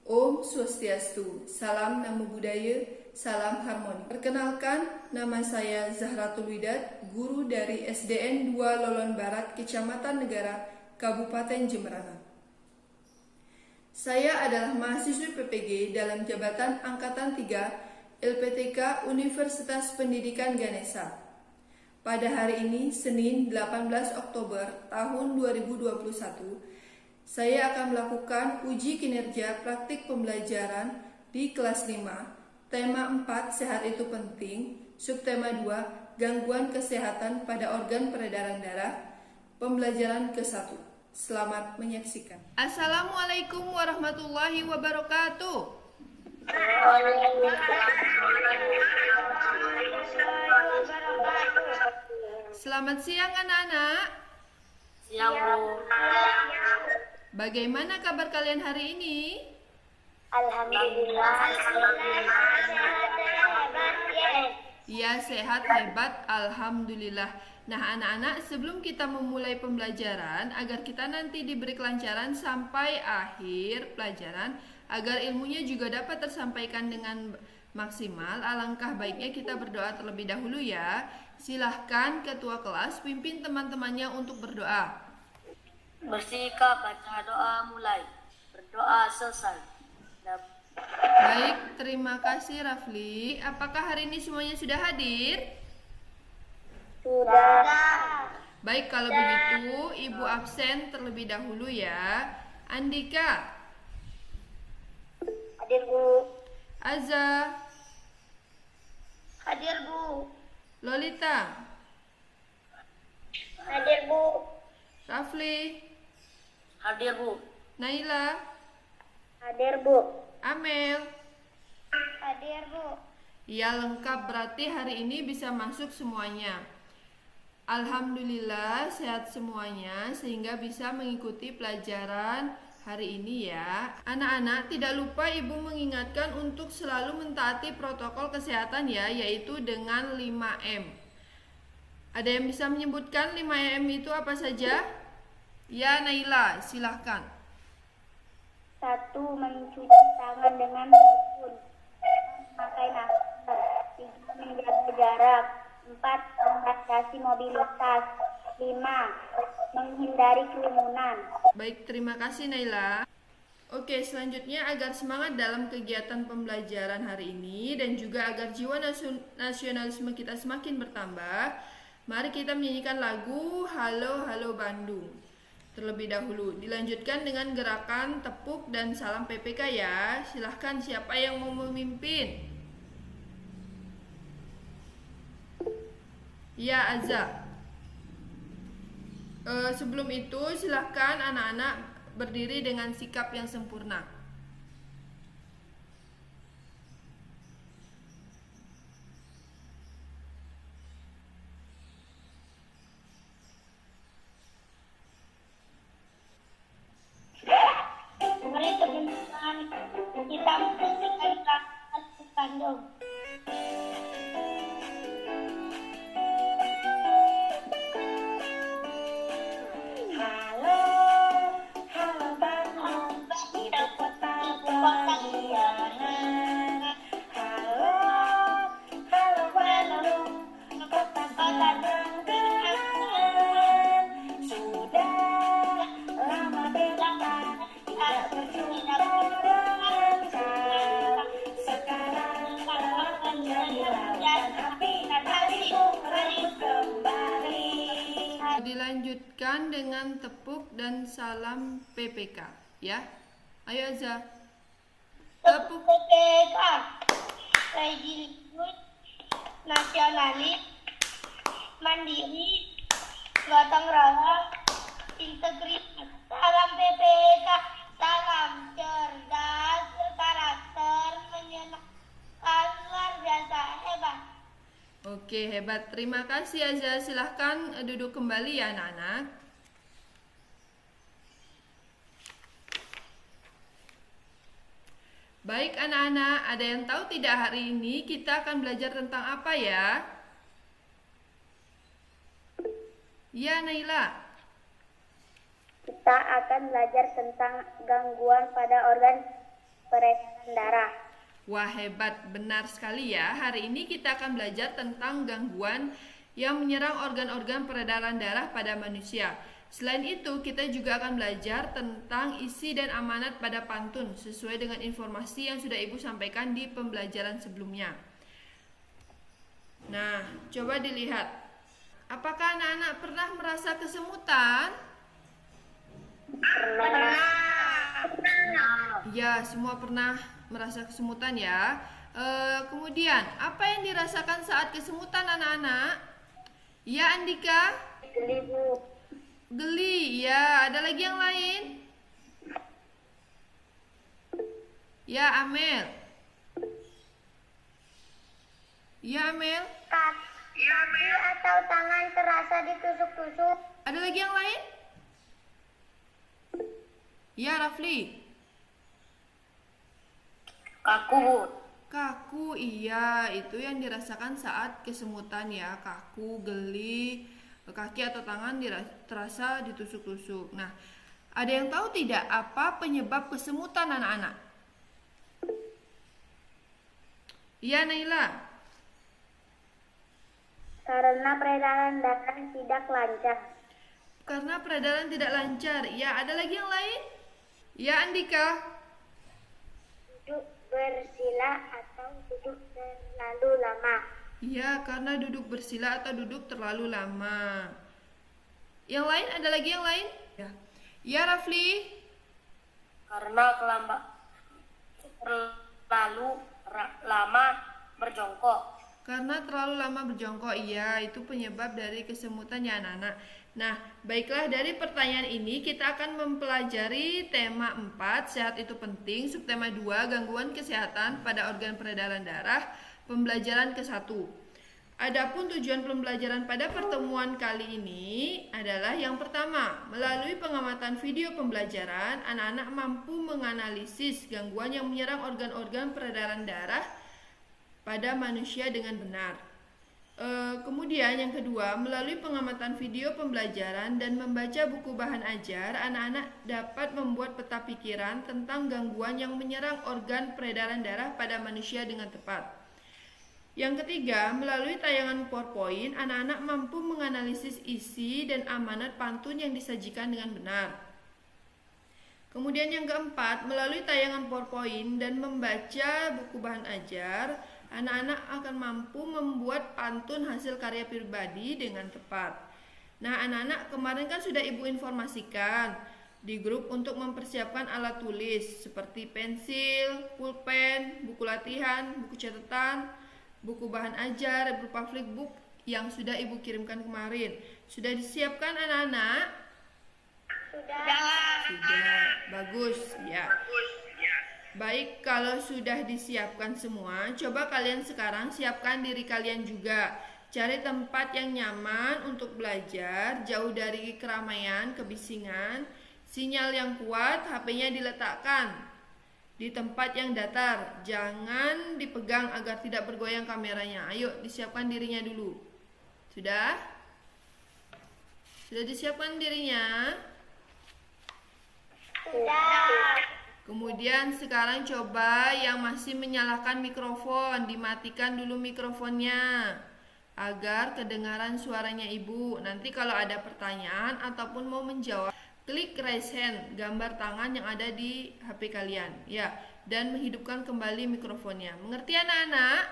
Om Swastiastu, salam Namo Buddhaya, salam harmoni. Perkenalkan, nama saya Zahratul Widat, guru dari SDN 2 Lolon Barat, Kecamatan Negara, Kabupaten Jemberana. Saya adalah mahasiswi PPG dalam jabatan Angkatan 3 LPTK Universitas Pendidikan Ganesha. Pada hari ini, Senin 18 Oktober tahun 2021, saya akan melakukan uji kinerja praktik pembelajaran di kelas 5, tema 4 Sehat itu penting, subtema 2 Gangguan kesehatan pada organ peredaran darah, pembelajaran ke-1. Selamat menyaksikan. Assalamualaikum warahmatullahi wabarakatuh. Selamat siang anak-anak. Siang, Bu. Bagaimana kabar kalian hari ini? Alhamdulillah. Ya, sehat, hebat, alhamdulillah. Nah, anak-anak, sebelum kita memulai pembelajaran, agar kita nanti diberi kelancaran sampai akhir pelajaran, agar ilmunya juga dapat tersampaikan dengan maksimal, alangkah baiknya kita berdoa terlebih dahulu ya. Silahkan ketua kelas pimpin teman-temannya untuk berdoa. Bersikap, baca doa, mulai. Berdoa selesai. Baik, terima kasih Rafli. Apakah hari ini semuanya sudah hadir? Sudah. Baik, kalau begitu Ibu absen terlebih dahulu ya. Andika, Hadir, Bu. Azza, Hadir, Bu. Lolita, Hadir, Bu. Rafli, Hadir, Bu. Naila, Hadir, Bu. Amel. Hadir, Bu. Ya, lengkap, berarti hari ini bisa masuk semuanya. Alhamdulillah sehat semuanya sehingga bisa mengikuti pelajaran hari ini ya. Anak-anak, tidak lupa Ibu mengingatkan untuk selalu mentaati protokol kesehatan ya, yaitu dengan 5M. Ada yang bisa menyebutkan 5M itu apa saja? Ya, Naila, silahkan. 1. Mencuci tangan dengan sabun. Memakai masker. 3. Menjaga jarak. 4. Membatasi mobilitas. 5. Menghindari kerumunan. Baik, terima kasih Naila. Oke, selanjutnya agar semangat dalam kegiatan pembelajaran hari ini dan juga agar jiwa nasionalisme kita semakin bertambah, mari kita menyanyikan lagu Halo Halo Bandung. Terlebih dahulu, dilanjutkan dengan gerakan tepuk dan salam PPK ya. Silahkan siapa yang mau memimpin? Ya, Azza. Sebelum itu, silahkan anak-anak berdiri dengan sikap yang sempurna. Mari teman-teman kita menyaksikan gerakan Bandung. Halo, halo Bandung, ibu kota keriangan. Halo, halo Bandung, kota kebanggaan. Sudah lama kita tidak berjumpa dengan kau. Sekarang telah menjadi lautan api, hatiku merenggut kembali. Dilanjutkan dengan tepuk dan salam PPK ya. Ayo Azza. Tepuk. PPK, religius, nasionalis, mandiri, gotong royong, integritas. Salam PPK, salam cerdas, karakter, menyenangkan, luar biasa, hebat. Oke, hebat. Terima kasih Azza. Silahkan duduk kembali ya anak-anak. Baik anak-anak, ada yang tahu tidak hari ini kita akan belajar tentang apa ya? Ya, Naila. Kita akan belajar tentang gangguan pada organ peredaran darah. Wah, hebat, benar sekali ya. Hari ini kita akan belajar tentang gangguan yang menyerang organ-organ peredaran darah pada manusia. Selain itu, kita juga akan belajar tentang isi dan amanat pada pantun sesuai dengan informasi yang sudah Ibu sampaikan di pembelajaran sebelumnya. Nah, coba dilihat. Apakah anak-anak pernah merasa kesemutan? Pernah. Ya, semua pernah merasa kesemutan ya. Kemudian, apa yang dirasakan saat kesemutan anak-anak? Ya, Andika? Geli, Bu. Geli, ya. Ada lagi yang lain? Ya, Amel. Ya, Amel. Kaki atau tangan terasa ditusuk-tusuk. Ada lagi yang lain? Ya, Rafli. Kaku, Bu. Kaku, iya. Itu yang dirasakan saat kesemutan ya. Kaku, geli, kaki atau tangan terasa ditusuk-tusuk. Nah, ada yang tahu tidak apa penyebab kesemutan anak-anak? Iya, Naila. Karena peredaran darah tidak lancar. Karena peredaran tidak lancar. Ya, ada lagi yang lain? Ya, Andika. Duduk bersila atau duduk terlalu lama. Ya, karena duduk bersila atau duduk terlalu lama. Yang lain, ada lagi yang lain? Ya, ya Rafli. Karena terlalu lama berjongkok. Karena terlalu lama berjongkok, iya, itu penyebab dari kesemutan ya anak-anak. Nah, baiklah, dari pertanyaan ini kita akan mempelajari tema 4, sehat itu penting, subtema 2, gangguan kesehatan pada organ peredaran darah, pembelajaran ke-1. Adapun tujuan pembelajaran pada pertemuan kali ini adalah yang pertama, melalui pengamatan video pembelajaran, anak-anak mampu menganalisis gangguan yang menyerang organ-organ peredaran darah pada manusia dengan benar. Kemudian yang kedua, melalui pengamatan video pembelajaran dan membaca buku bahan ajar, anak-anak dapat membuat peta pikiran tentang gangguan yang menyerang organ peredaran darah pada manusia dengan tepat. Yang ketiga, melalui tayangan PowerPoint, anak-anak mampu menganalisis isi dan amanat pantun yang disajikan dengan benar. Kemudian yang keempat, melalui tayangan PowerPoint dan membaca buku bahan ajar, anak-anak akan mampu membuat pantun hasil karya pribadi dengan tepat. Nah, anak-anak kemarin kan sudah Ibu informasikan di grup untuk mempersiapkan alat tulis seperti pensil, pulpen, buku latihan, buku catatan, buku bahan ajar berupa flipbook yang sudah Ibu kirimkan kemarin. Sudah disiapkan anak-anak? Sudah. Bagus, ya. Baik, kalau sudah disiapkan semua, coba kalian sekarang siapkan diri kalian juga. Cari tempat yang nyaman untuk belajar, jauh dari keramaian, kebisingan, sinyal yang kuat, HP-nya diletakkan di tempat yang datar. Jangan dipegang agar tidak bergoyang kameranya. Ayo, disiapkan dirinya dulu. Sudah? Sudah disiapkan dirinya? Sudah. Kemudian sekarang coba yang masih menyalakan mikrofon, dimatikan dulu mikrofonnya agar kedengaran suaranya Ibu. Nanti kalau ada pertanyaan ataupun mau menjawab, klik raise hand, gambar tangan yang ada di HP kalian, ya, dan menghidupkan kembali mikrofonnya. Mengerti anak-anak?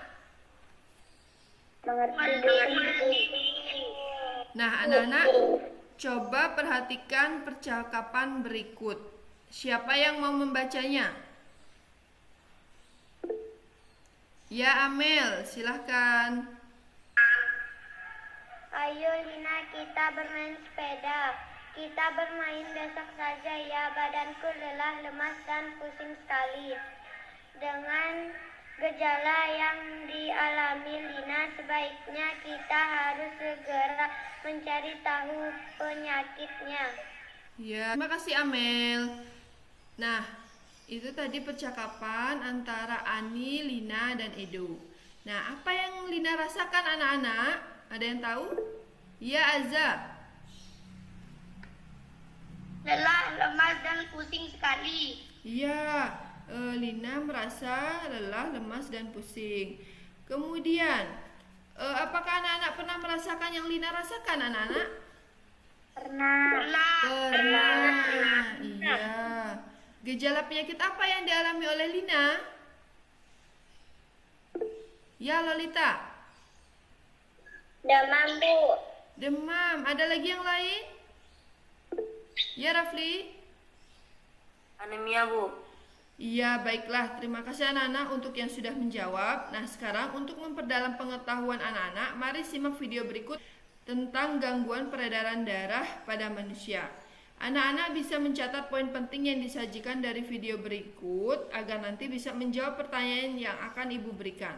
Mengerti. Nah, anak-anak coba perhatikan percakapan berikut. Siapa yang mau membacanya? Ya, Amel, silahkan. Ayo Lina, kita bermain sepeda. Kita bermain besok saja ya, badanku lelah, lemas dan pusing sekali. Dengan gejala yang dialami Lina, sebaiknya kita harus segera mencari tahu penyakitnya. Ya, terima kasih Amel. Nah, itu tadi percakapan antara Ani, Lina, dan Edo. Nah, apa yang Lina rasakan anak-anak? Ada yang tahu? Ya, Azza. Lelah, lemas dan pusing sekali. Iya, Lina merasa lelah, lemas, dan pusing. Kemudian, apakah anak-anak pernah merasakan yang Lina rasakan, anak-anak? Pernah. Pernah, iya. Gejala penyakit apa yang dialami oleh Lina? Ya, Lolita. Demam, Bu. Demam. Ada lagi yang lain? Ya, Rafli. Anemia, Bu. Iya, baiklah. Terima kasih anak-anak untuk yang sudah menjawab. Nah, sekarang untuk memperdalam pengetahuan anak-anak, mari simak video berikut tentang gangguan peredaran darah pada manusia. Anak-anak bisa mencatat poin penting yang disajikan dari video berikut agar nanti bisa menjawab pertanyaan yang akan Ibu berikan.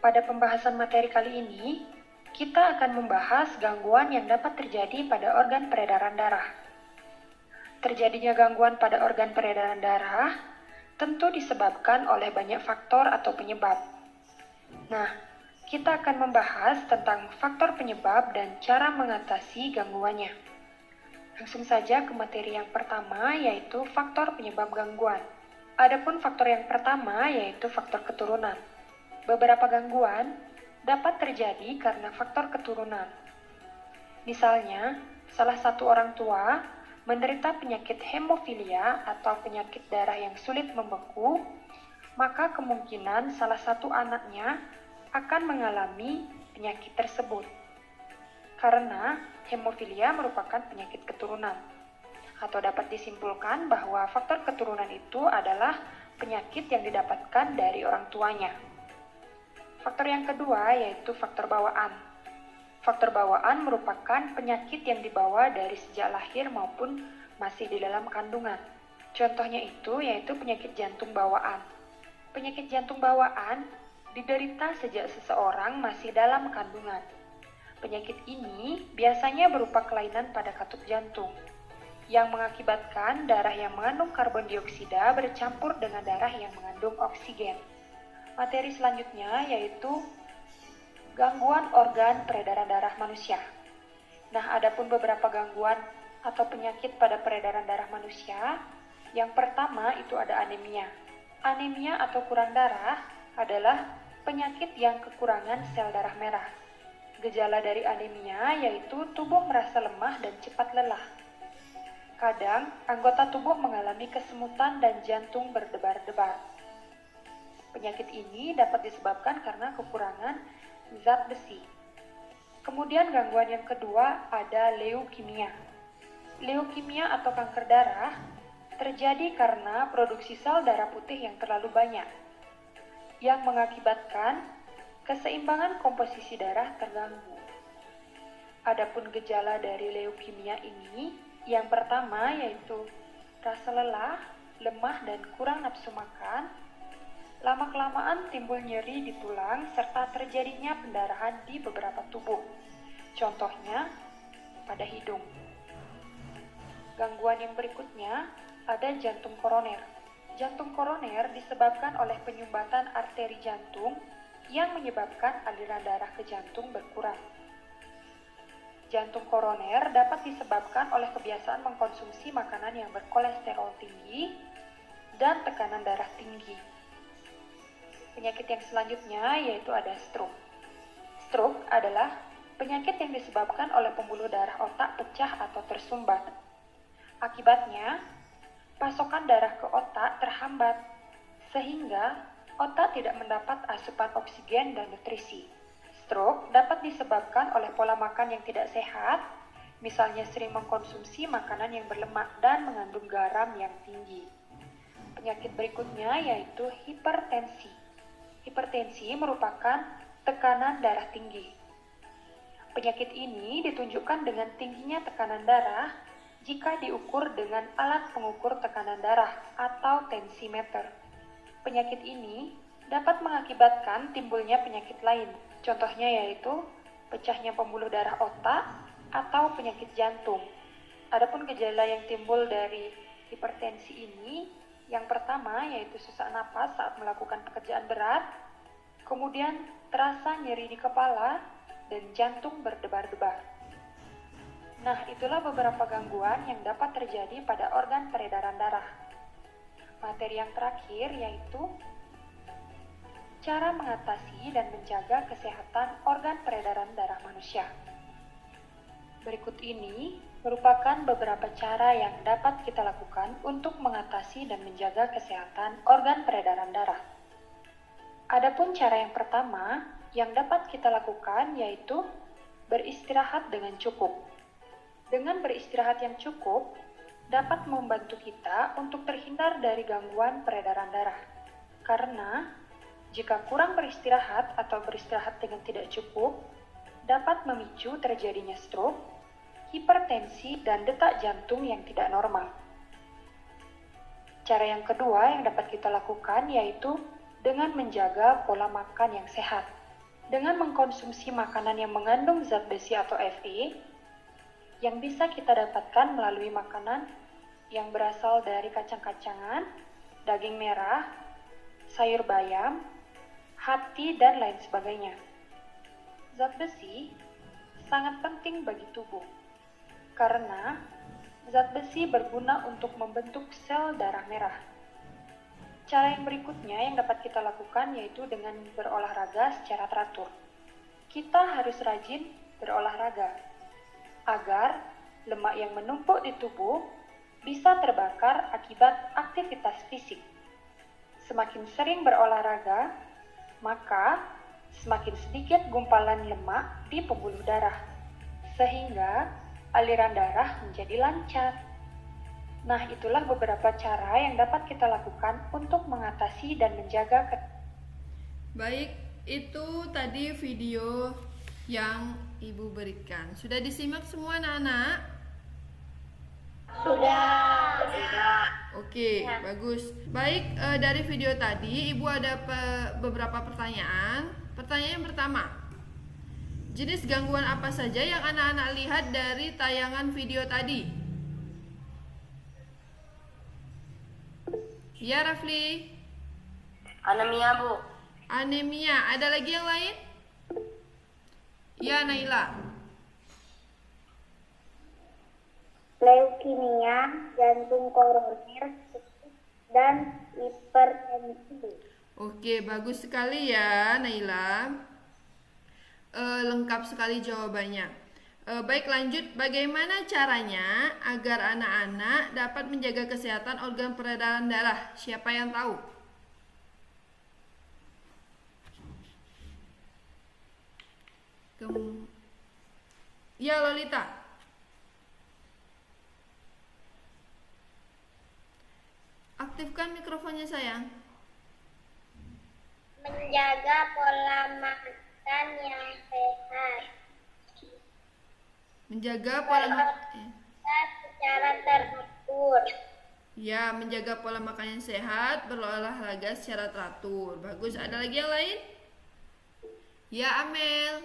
Pada pembahasan materi kali ini, kita akan membahas gangguan yang dapat terjadi pada organ peredaran darah. Terjadinya gangguan pada organ peredaran darah tentu disebabkan oleh banyak faktor atau penyebab. Nah, kita akan membahas tentang faktor penyebab dan cara mengatasi gangguannya. Langsung saja ke materi yang pertama, yaitu faktor penyebab gangguan. Adapun faktor yang pertama yaitu faktor keturunan. Beberapa gangguan dapat terjadi karena faktor keturunan. Misalnya, salah satu orang tua menderita penyakit hemofilia atau penyakit darah yang sulit membeku, maka kemungkinan salah satu anaknya akan mengalami penyakit tersebut. Karena hemofilia merupakan penyakit keturunan. Atau dapat disimpulkan bahwa faktor keturunan itu adalah penyakit yang didapatkan dari orang tuanya. Faktor yang kedua yaitu faktor bawaan. Faktor bawaan merupakan penyakit yang dibawa dari sejak lahir maupun masih di dalam kandungan. Contohnya itu yaitu penyakit jantung bawaan. Penyakit jantung bawaan diderita sejak seseorang masih dalam kandungan. Penyakit ini biasanya berupa kelainan pada katup jantung, yang mengakibatkan darah yang mengandung karbon dioksida bercampur dengan darah yang mengandung oksigen. Materi selanjutnya yaitu gangguan organ peredaran darah manusia. Nah, adapun beberapa gangguan atau penyakit pada peredaran darah manusia. Yang pertama itu ada anemia. Anemia atau kurang darah adalah penyakit yang kekurangan sel darah merah. Gejala dari anemia yaitu tubuh merasa lemah dan cepat lelah. Kadang, anggota tubuh mengalami kesemutan dan jantung berdebar-debar. Penyakit ini dapat disebabkan karena kekurangan zat besi. Kemudian gangguan yang kedua ada leukemia. Leukemia atau kanker darah terjadi karena produksi sel darah putih yang terlalu banyak, yang mengakibatkan keseimbangan komposisi darah terganggu. Adapun gejala dari leukemia ini, yang pertama yaitu rasa lelah, lemah dan kurang nafsu makan. Lama-kelamaan timbul nyeri di tulang serta terjadinya pendarahan di beberapa tubuh. Contohnya pada hidung. Gangguan yang berikutnya ada jantung koroner. Jantung koroner disebabkan oleh penyumbatan arteri jantung yang menyebabkan aliran darah ke jantung berkurang. Jantung koroner dapat disebabkan oleh kebiasaan mengkonsumsi makanan yang berkolesterol tinggi dan tekanan darah tinggi. Penyakit yang selanjutnya yaitu ada stroke. Stroke adalah penyakit yang disebabkan oleh pembuluh darah otak pecah atau tersumbat. Akibatnya, pasokan darah ke otak terhambat, sehingga otak tidak mendapat asupan oksigen dan nutrisi. Stroke dapat disebabkan oleh pola makan yang tidak sehat, misalnya sering mengkonsumsi makanan yang berlemak dan mengandung garam yang tinggi. Penyakit berikutnya yaitu hipertensi. Hipertensi merupakan tekanan darah tinggi. Penyakit ini ditunjukkan dengan tingginya tekanan darah jika diukur dengan alat pengukur tekanan darah atau tensimeter. Penyakit ini dapat mengakibatkan timbulnya penyakit lain. Contohnya yaitu pecahnya pembuluh darah otak atau penyakit jantung. Adapun gejala yang timbul dari hipertensi ini, yang pertama yaitu sesak napas saat melakukan pekerjaan berat, kemudian terasa nyeri di kepala dan jantung berdebar-debar. Nah, itulah beberapa gangguan yang dapat terjadi pada organ peredaran darah. Materi yang terakhir yaitu cara mengatasi dan menjaga kesehatan organ peredaran darah manusia. Berikut ini merupakan beberapa cara yang dapat kita lakukan untuk mengatasi dan menjaga kesehatan organ peredaran darah. Adapun cara yang pertama yang dapat kita lakukan yaitu beristirahat dengan cukup. Dengan beristirahat yang cukup dapat membantu kita untuk terhindar dari gangguan peredaran darah. Karena jika kurang beristirahat atau beristirahat dengan tidak cukup, dapat memicu terjadinya stroke, hipertensi, dan detak jantung yang tidak normal. Cara yang kedua yang dapat kita lakukan yaitu dengan menjaga pola makan yang sehat. Dengan mengkonsumsi makanan yang mengandung zat besi atau Fe, yang bisa kita dapatkan melalui makanan yang berasal dari kacang-kacangan, daging merah, sayur bayam, hati, dan lain sebagainya. Zat besi sangat penting bagi tubuh, karena zat besi berguna untuk membentuk sel darah merah. Cara yang berikutnya yang dapat kita lakukan yaitu dengan berolahraga secara teratur. Kita harus rajin berolahraga, agar lemak yang menumpuk di tubuh bisa terbakar akibat aktivitas fisik. Semakin sering berolahraga, maka semakin sedikit gumpalan lemak di pembuluh darah, sehingga aliran darah menjadi lancar. Nah, itulah beberapa cara yang dapat kita lakukan untuk mengatasi dan menjaga Baik, itu tadi video yang Ibu berikan. Sudah disimak semua anak-anak? Sudah. Oke, bagus. Baik, dari video tadi Ibu ada beberapa pertanyaan. Pertanyaan yang pertama, jenis gangguan apa saja yang anak-anak lihat dari tayangan video tadi? Ya, Rafli. Anemia, Bu. Anemia. Ada lagi yang lain? Ya, Naila. Leukemia, jantung koroner, dan hipertensi. Oke, bagus sekali ya, Naila. Lengkap sekali jawabannya. Baik, lanjut. Bagaimana caranya agar anak-anak dapat menjaga kesehatan organ peredaran darah? Siapa yang tahu? Ya, Lolita. Aktifkan mikrofonnya, sayang. Menjaga pola makan yang sehat. Menjaga pola makan Secara teratur. ya, menjaga pola makan yang sehat, berolahraga secara teratur. Bagus. Ada lagi yang lain? Ya, Amel.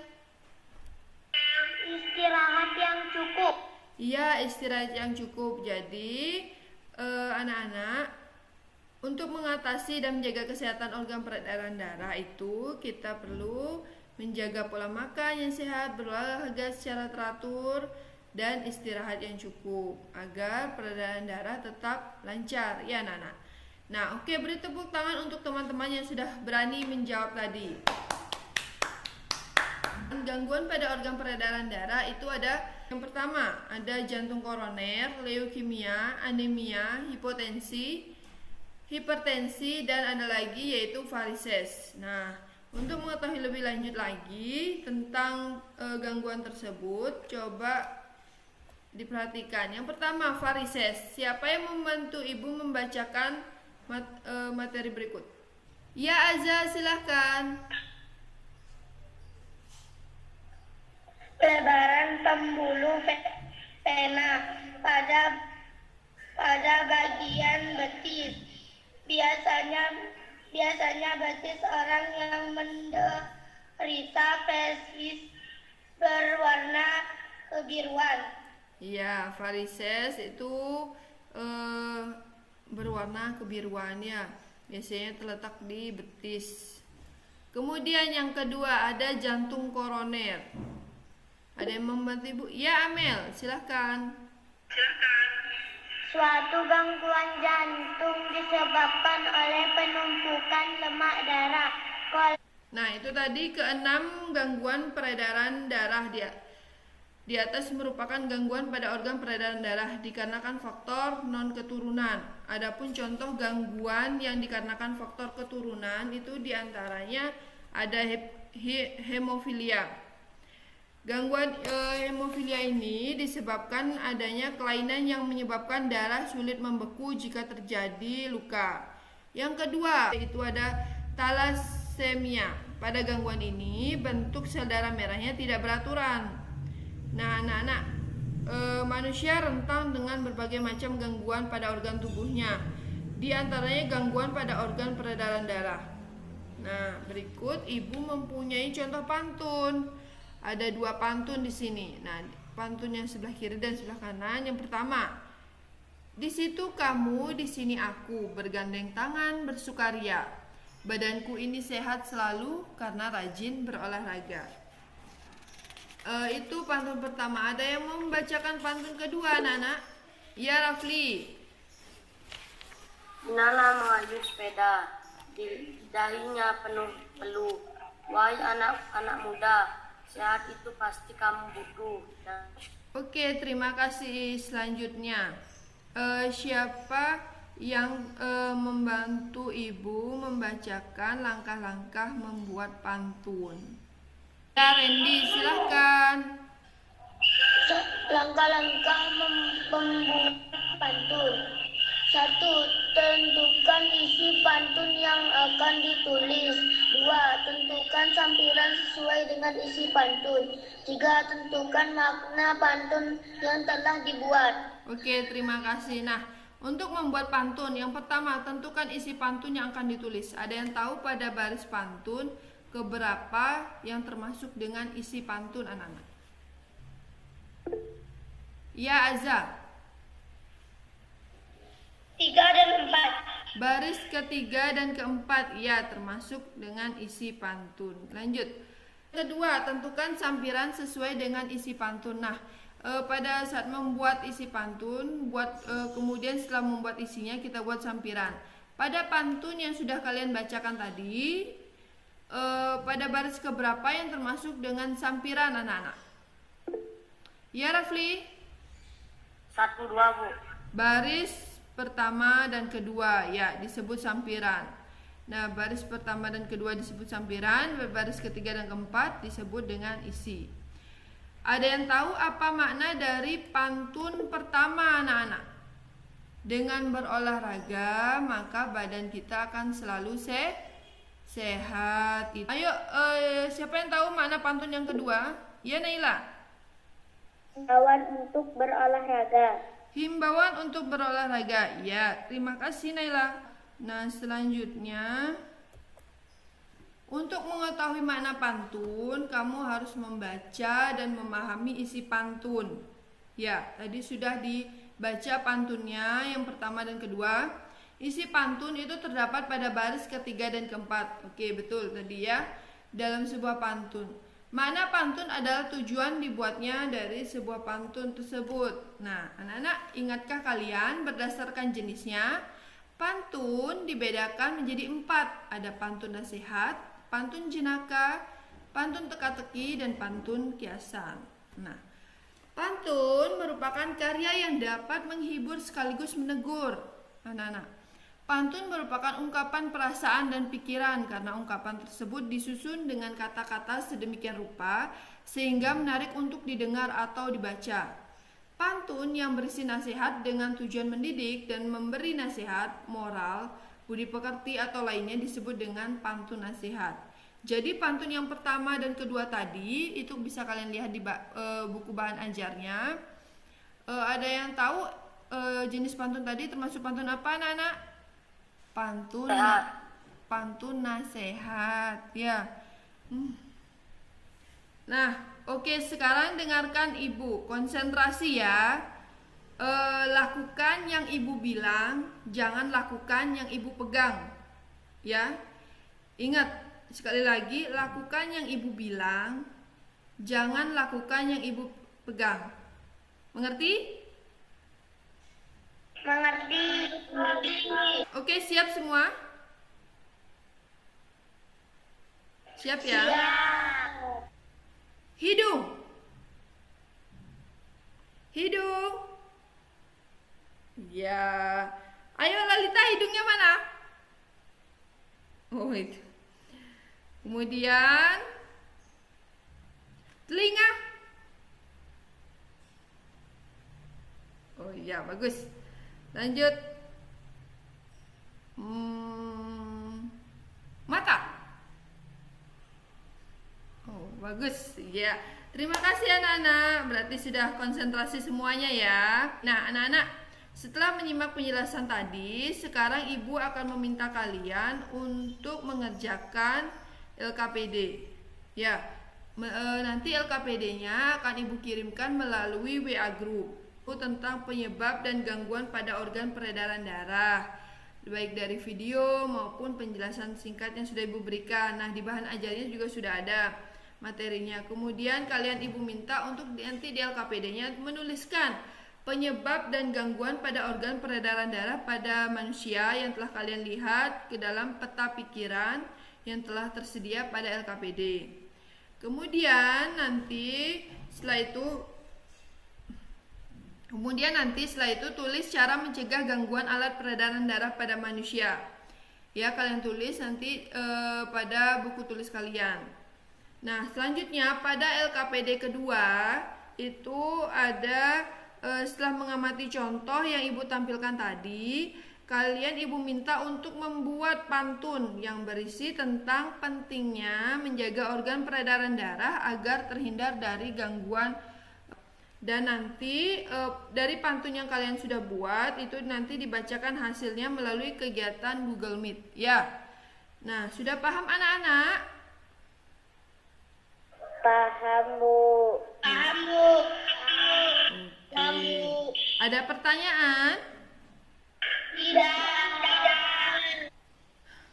Istirahat yang cukup. Iya, istirahat yang cukup. Jadi, anak-anak, untuk mengatasi dan menjaga kesehatan organ peredaran darah itu, kita perlu menjaga pola makan yang sehat, berolahraga secara teratur, dan istirahat yang cukup agar peredaran darah tetap lancar. Ya, anak-anak. Nah, oke, beri tepuk tangan untuk teman-teman yang sudah berani menjawab tadi. Gangguan pada organ peredaran darah itu ada yang pertama, ada jantung koroner, leukemia, anemia, hipotensi, hipertensi, dan ada lagi yaitu varises. Nah, untuk mengetahui lebih lanjut lagi tentang gangguan tersebut, coba diperhatikan. Yang pertama, varises. Siapa yang membantu Ibu membacakan materi berikut? Ya, Azza, silahkan. Pelebaran pembuluh vena pada bagian betis. Biasanya betis orang yang menderita varises berwarna kebiruan. Iya, varises itu berwarna kebiruan ya. Biasanya terletak di betis. Kemudian yang kedua ada jantung koroner. Ada yang membantu ibu? Ya, Amel, silahkan. Suatu gangguan jantung disebabkan oleh penumpukan lemak darah. Nah, itu tadi keenam gangguan peredaran darah dia. Di atas merupakan gangguan pada organ peredaran darah dikarenakan faktor non-keturunan. Adapun contoh gangguan yang dikarenakan faktor keturunan itu diantaranya ada hemofilia. Gangguan hemofilia ini disebabkan adanya kelainan yang menyebabkan darah sulit membeku jika terjadi luka. Yang kedua, itu ada thalassemia. Pada gangguan ini, bentuk sel darah merahnya tidak beraturan. Nah, anak-anak, manusia rentan dengan berbagai macam gangguan pada organ tubuhnya. Di antaranya gangguan pada organ peredaran darah. Nah, berikut ibu mempunyai contoh pantun. Ada 2 pantun di sini. Nah, pantun yang sebelah kiri dan sebelah kanan. Yang pertama, di situ kamu, di sini aku, bergandeng tangan bersukaria. Badanku ini sehat selalu karena rajin berolahraga. Itu pantun pertama. Ada yang mau membacakan pantun kedua, anak-anak? Ya, Rafli. Nana mengayuh sepeda, di dahinya penuh peluh. Wahai anak-anak muda, sehat itu pasti kamu butuh. Oke, terima kasih. Selanjutnya, siapa yang membantu ibu membacakan langkah-langkah membuat pantun? Ya, Randy, silahkan. Langkah-langkah membuat pantun. 1. Tentukan isi pantun yang akan ditulis. 2. Tentukan sampiran sesuai dengan isi pantun. 3. Tentukan makna pantun yang telah dibuat. Oke, terima kasih. Nah, untuk membuat pantun, yang pertama, tentukan isi pantun yang akan ditulis. Ada yang tahu pada baris pantun keberapa yang termasuk dengan isi pantun, anak-anak? Ya, Azza. 3 dan 4. Baris ketiga dan keempat, ya, termasuk dengan isi pantun. Lanjut. Kedua, tentukan sampiran sesuai dengan isi pantun. Nah, pada saat membuat isi pantun, kemudian setelah membuat isinya kita buat sampiran. Pada pantun yang sudah kalian bacakan tadi, pada baris keberapa yang termasuk dengan sampiran, anak-anak? Ya, Rafli? 1, 2, Bu. Baris pertama dan kedua, ya, disebut sampiran. Nah, baris pertama dan kedua disebut sampiran, baris ketiga dan keempat disebut dengan isi. Ada yang tahu apa makna dari pantun pertama, anak-anak? Dengan berolahraga, maka badan kita akan selalu sehat. Ayo, siapa yang tahu makna pantun yang kedua? Ya, Naila. Himbauan untuk berolahraga. Himbauan untuk berolahraga. Ya, terima kasih, Naila. Nah, selanjutnya, untuk mengetahui makna pantun, kamu harus membaca dan memahami isi pantun. Ya, tadi sudah dibaca pantunnya yang pertama dan kedua. Isi pantun itu terdapat pada baris ketiga dan keempat. Oke, betul tadi ya. Dalam sebuah pantun. Makna pantun adalah tujuan dibuatnya dari sebuah pantun tersebut. Nah, anak-anak, ingatkah kalian berdasarkan jenisnya? Pantun dibedakan menjadi 4. Ada pantun nasihat, pantun jenaka, pantun teka-teki, dan pantun kiasan. Nah, pantun merupakan karya yang dapat menghibur sekaligus menegur. Anak-anak, pantun merupakan ungkapan perasaan dan pikiran karena ungkapan tersebut disusun dengan kata-kata sedemikian rupa sehingga menarik untuk didengar atau dibaca. Pantun yang berisi nasihat dengan tujuan mendidik dan memberi nasihat, moral, budi pekerti atau lainnya disebut dengan pantun nasihat. Jadi pantun yang pertama dan kedua tadi itu bisa kalian lihat di buku bahan ajarnya. Ada yang tahu jenis pantun tadi termasuk pantun apa, anak-anak? Pantun nasihat, ya. Nah, oke, sekarang dengarkan ibu, konsentrasi ya. Lakukan yang ibu bilang, jangan lakukan yang ibu pegang, ya. Ingat sekali lagi, lakukan yang ibu bilang, Jangan lakukan yang ibu pegang. Mengerti? Mengerti. Oke, siap semua? Siap ya? Hidung. Hidung. Ya. Ayo Lalita, hidungnya mana? Oh, itu. Kemudian telinga. Oh iya, bagus. Lanjut. Mata. Oh, bagus. Ya. Terima kasih anak-anak. Berarti sudah konsentrasi semuanya ya. Nah, anak-anak, setelah menyimak penjelasan tadi, sekarang Ibu akan meminta kalian untuk mengerjakan LKPD. Ya. Nanti LKPD-nya akan Ibu kirimkan melalui WA group tentang penyebab dan gangguan pada organ peredaran darah, baik dari video maupun penjelasan singkat yang sudah Ibu berikan. Nah, di bahan ajarnya juga sudah ada materinya. Kemudian kalian Ibu minta untuk nanti di LKPD-nya menuliskan penyebab dan gangguan pada organ peredaran darah pada manusia yang telah kalian lihat ke dalam peta pikiran yang telah tersedia pada LKPD. Kemudian nanti setelah itu tulis cara mencegah gangguan alat peredaran darah pada manusia. Ya, kalian tulis nanti pada buku tulis kalian. Nah, selanjutnya pada LKPD kedua itu ada setelah mengamati contoh yang Ibu tampilkan tadi, kalian Ibu minta untuk membuat pantun yang berisi tentang pentingnya menjaga organ peredaran darah agar terhindar dari gangguan. Dan nanti dari pantun yang kalian sudah buat itu nanti dibacakan hasilnya melalui kegiatan Google Meet ya. Nah, sudah paham anak-anak? Paham, Bu. Paham, Bu. Oke. Ada pertanyaan? Tidak.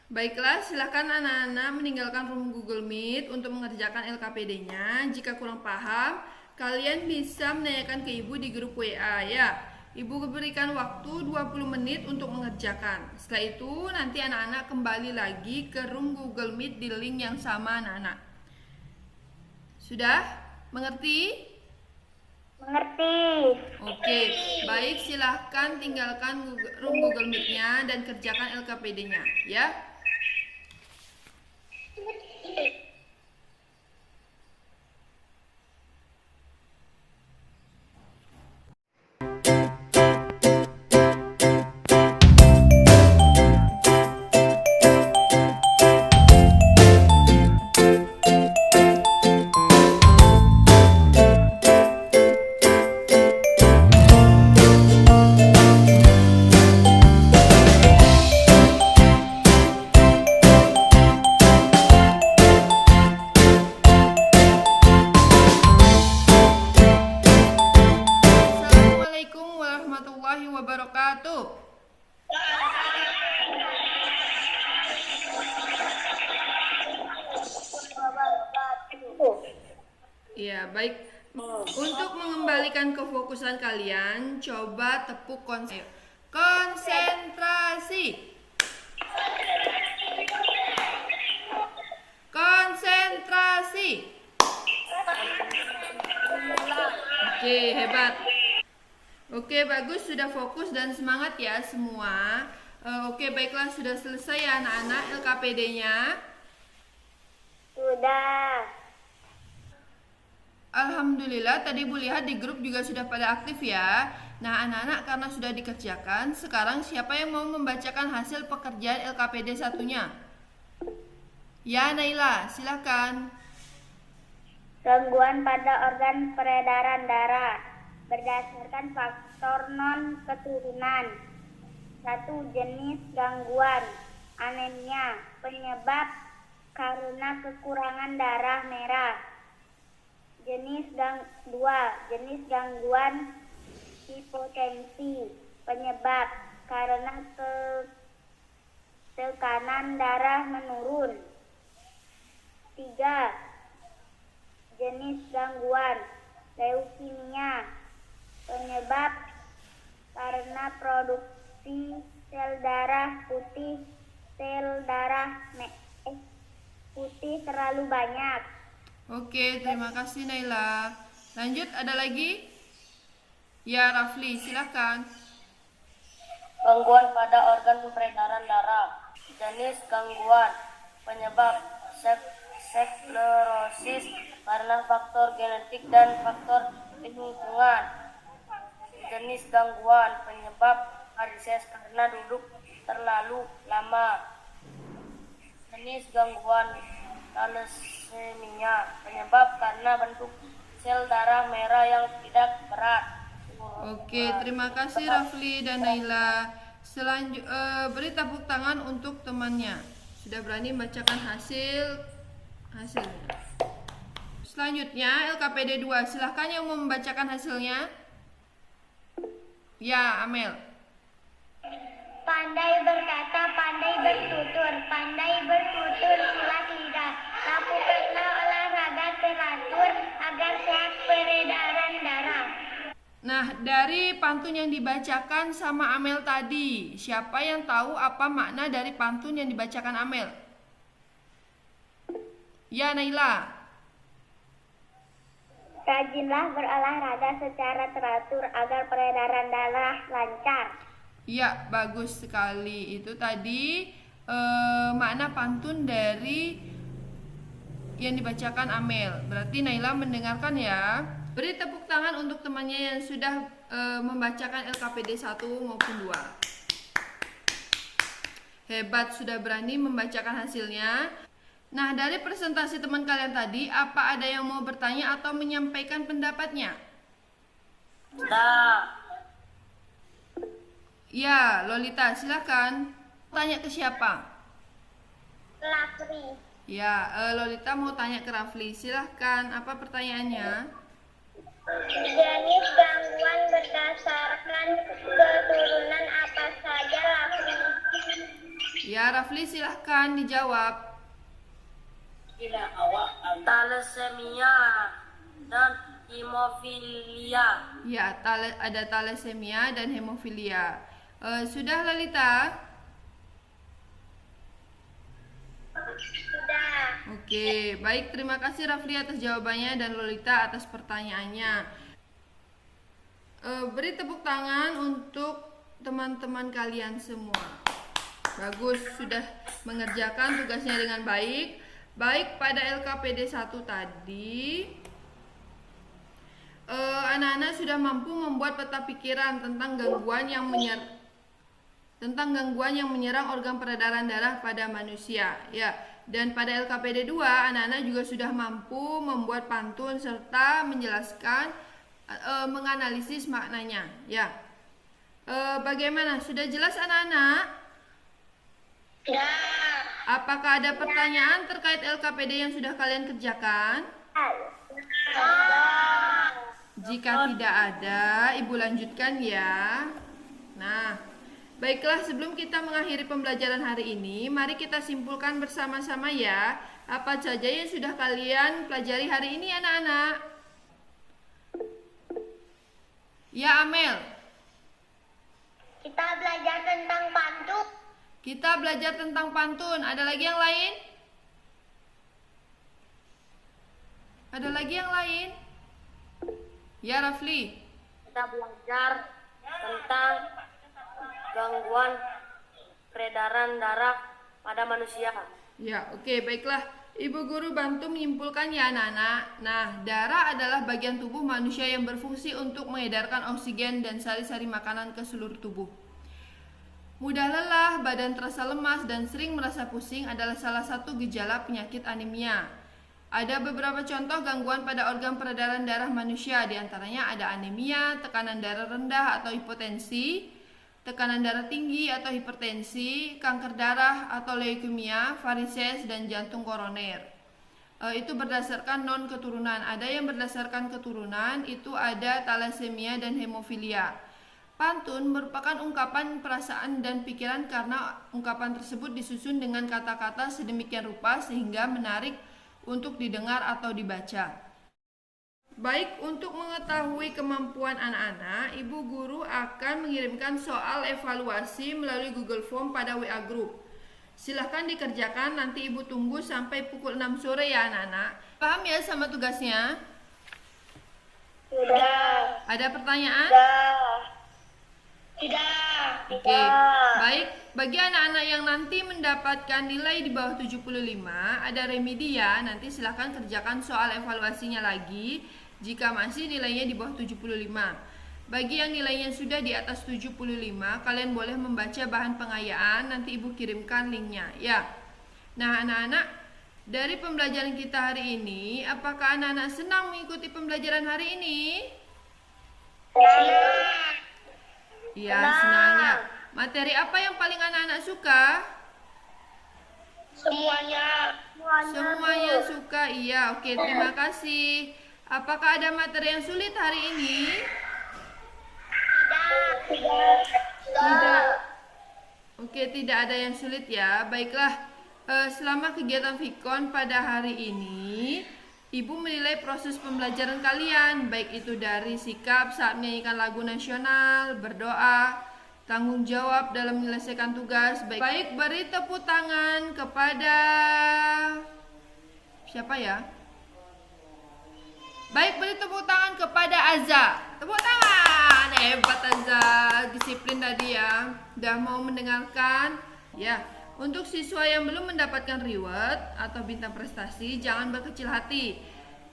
Baiklah, silakan anak-anak meninggalkan room Google Meet untuk mengerjakan LKPD-nya. Jika kurang paham, kalian bisa menanyakan ke Ibu di grup WA ya. Ibu berikan waktu 20 menit untuk mengerjakan. Setelah itu nanti anak-anak kembali lagi ke room Google Meet di link yang sama anak-anak. Sudah? Mengerti? Mengerti. Oke, baik, silahkan tinggalkan room Google Meet-nya dan kerjakan LKPD-nya ya. Assalamualaikum warahmatullahi wabarakatuh. Ya, baik. Untuk mengembalikan kefokusan kalian, coba tepuk konsentrasi. Konsentrasi. Oke, hebat. Oke, bagus, sudah fokus dan semangat ya semua. Oke, baiklah, sudah selesai ya anak-anak LKPD-nya. Sudah. Alhamdulillah, tadi Bu lihat di grup juga sudah pada aktif ya. Nah, anak-anak karena sudah dikerjakan, sekarang siapa yang mau membacakan hasil pekerjaan LKPD satunya? Ya, Naila, silakan. Gangguan pada organ peredaran darah berdasarkan faktor non-keturunan. 1. Jenis gangguan anemia, penyebab karena kekurangan darah merah. Jenis 2. Jenis gangguan hipotensi, penyebab karena tekanan darah menurun. 3. Jenis gangguan leukemia. Penyebab karena produksi sel darah putih putih terlalu banyak. Oke, terima kasih Naila. Lanjut, ada lagi? Ya, Rafli, silakan. Gangguan pada organ peredaran darah. Jenis gangguan. Penyebab sklerosis karena faktor genetik dan faktor lingkungan. Jenis gangguan. Penyebab varises karena duduk terlalu lama. Jenis gangguan thalassemia. Penyebab karena bentuk sel darah merah yang tidak berat. Oke, terima kasih Rafli dan Naila. Beri tepuk tangan untuk temannya. Sudah berani membacakan hasilnya. Selanjutnya LKPD 2. Silahkan yang mau membacakan hasilnya. Ya, Amel. Pandai berkata, pandai bertutur. Pandai bertutur silat lidah. Lakukanlah olahraga teratur agar sehat peredaran darah. Nah, dari pantun yang dibacakan sama Amel tadi, siapa yang tahu apa makna dari pantun yang dibacakan Amel? Ya, Naila. Rajinlah berolahraga secara teratur agar peredaran darah lancar. Ya, bagus sekali. Itu tadi makna pantun dari yang dibacakan Amel. Berarti Naila mendengarkan ya. Beri tepuk tangan untuk temannya yang sudah membacakan LKPD 1 maupun 2. Hebat, sudah berani membacakan hasilnya. Nah, dari presentasi teman kalian tadi, apa ada yang mau bertanya atau menyampaikan pendapatnya? Nah, Ya, Lolita, silakan. Tanya ke siapa? Rafli. Ya, Lolita mau tanya ke Rafli. Silahkan, apa pertanyaannya? Jenis gangguan berdasarkan keturunan apa saja, Rafli? Ya, Rafli silahkan dijawab. thalassemia dan hemofilia. Ya, ada thalassemia dan hemofilia. Sudah, Lolita? Sudah. Oke, baik. Terima kasih Rafli atas jawabannya dan Lolita atas pertanyaannya. Beri tepuk tangan untuk teman-teman kalian semua. Bagus, sudah mengerjakan tugasnya dengan baik. Baik, pada LKPD 1 tadi, anak-anak sudah mampu membuat peta pikiran tentang gangguan yang menyerang organ peredaran darah pada manusia. Ya, dan pada LKPD 2, anak-anak juga sudah mampu membuat pantun serta menjelaskan, menganalisis maknanya. Ya, bagaimana? Sudah jelas anak-anak? Ya. Apakah ada pertanyaan terkait LKPD yang sudah kalian kerjakan? Jika tidak ada, Ibu lanjutkan ya. Nah, baiklah, sebelum kita mengakhiri pembelajaran hari ini, mari kita simpulkan bersama-sama ya. Apa saja yang sudah kalian pelajari hari ini anak-anak? Ya, Amel. Kita belajar tentang pantun. Kita belajar tentang pantun. Ada lagi yang lain? Ada lagi yang lain? Ya, Rafli. Kita belajar tentang gangguan peredaran darah pada manusia. Ya, oke, baiklah. Ibu guru bantu menyimpulkan ya anak-anak. Nah, darah adalah bagian tubuh manusia yang berfungsi untuk mengedarkan oksigen dan sari-sari makanan ke seluruh tubuh. Mudah lelah, badan terasa lemas, dan sering merasa pusing adalah salah satu gejala penyakit anemia. Ada beberapa contoh gangguan pada organ peredaran darah manusia, diantaranya ada anemia, tekanan darah rendah atau hipotensi, tekanan darah tinggi atau hipertensi, kanker darah atau leukemia, varises, dan jantung koroner. Itu berdasarkan non-keturunan. Ada yang berdasarkan keturunan, itu ada thalassemia dan hemofilia. Pantun merupakan ungkapan perasaan dan pikiran karena ungkapan tersebut disusun dengan kata-kata sedemikian rupa sehingga menarik untuk didengar atau dibaca. Baik, untuk mengetahui kemampuan anak-anak, Ibu Guru akan mengirimkan soal evaluasi melalui Google Form pada WA Group. Silahkan dikerjakan, nanti Ibu tunggu sampai pukul 6 sore ya anak-anak. Paham ya sama tugasnya? Sudah. Ada pertanyaan? Tidak. Oke, baik. Bagi anak-anak yang nanti mendapatkan nilai di bawah 75, ada remedi ya. Nanti silahkan kerjakan soal evaluasinya lagi jika masih nilainya di bawah 75. Bagi yang nilainya sudah di atas 75, kalian boleh membaca bahan pengayaan, nanti Ibu kirimkan linknya ya. Nah anak-anak, dari pembelajaran kita hari ini, apakah anak-anak senang mengikuti pembelajaran hari ini? Iya, senang ya. Materi apa yang paling anak-anak suka? Semuanya. Semuanya suka, iya. Oke, terima kasih. Apakah ada materi yang sulit hari ini? Tidak. Oke, tidak ada yang sulit ya. Baiklah, selama kegiatan Vikon pada hari ini, Ibu menilai proses pembelajaran kalian, baik itu dari sikap saat menyanyikan lagu nasional, berdoa, tanggung jawab dalam menyelesaikan tugas. Baik, beri tepuk tangan kepada siapa ya? Baik, beri tepuk tangan kepada Azza. Tepuk tangan. Hebat Azza, disiplin tadi ya. Udah mau mendengarkan. Ya, untuk siswa yang belum mendapatkan reward atau bintang prestasi, jangan berkecil hati.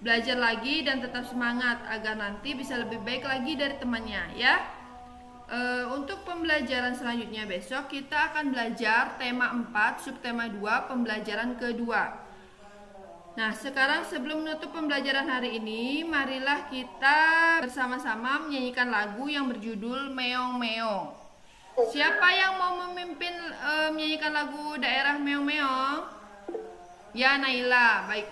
Belajar lagi dan tetap semangat agar nanti bisa lebih baik lagi dari temannya ya. Untuk pembelajaran selanjutnya besok kita akan belajar tema 4, subtema 2, pembelajaran kedua. Nah, sekarang sebelum menutup pembelajaran hari ini, marilah kita bersama-sama menyanyikan lagu yang berjudul Meong Meong. Siapa yang mau memimpin menyanyikan lagu daerah Meong Meong? Ya, Naila. Baik.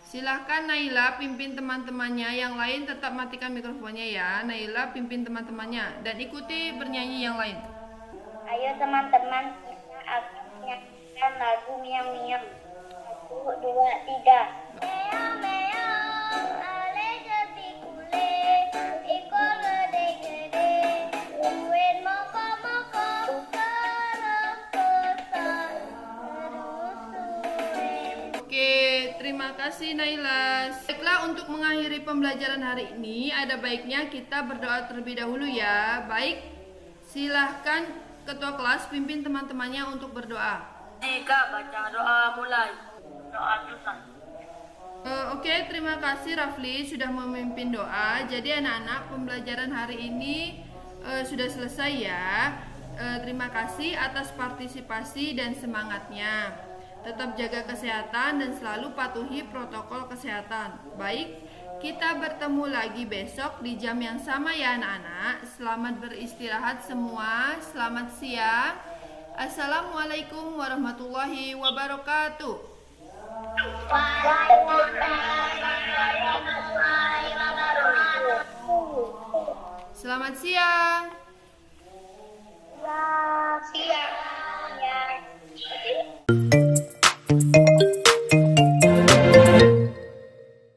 Silahkan Naila pimpin teman-temannya, yang lain tetap matikan mikrofonnya ya. Naila pimpin teman-temannya dan ikuti bernyanyi yang lain. Ayo teman-teman, kita akan menyanyikan lagu Miang Miang. 1, 2, 3. Meong meong, ale gede kule, iko gede gede, uwin moko moko, kerem kesal, terus Oke, terima kasih Naila. Baiklah, untuk mengakhiri pembelajaran hari ini, ada baiknya kita berdoa terlebih dahulu ya. Baik, silahkan ketua kelas pimpin teman-temannya untuk berdoa. Kak, baca doa mulai. Doa Tuhan. Oke, terima kasih Rafli sudah memimpin doa. Jadi anak-anak, pembelajaran hari ini sudah selesai ya. Terima kasih atas partisipasi dan semangatnya. Tetap jaga kesehatan dan selalu patuhi protokol kesehatan. Baik, kita bertemu lagi besok di jam yang sama ya anak-anak. Selamat beristirahat semua. Selamat siang. Assalamualaikum warahmatullahi wabarakatuh. Selamat siang.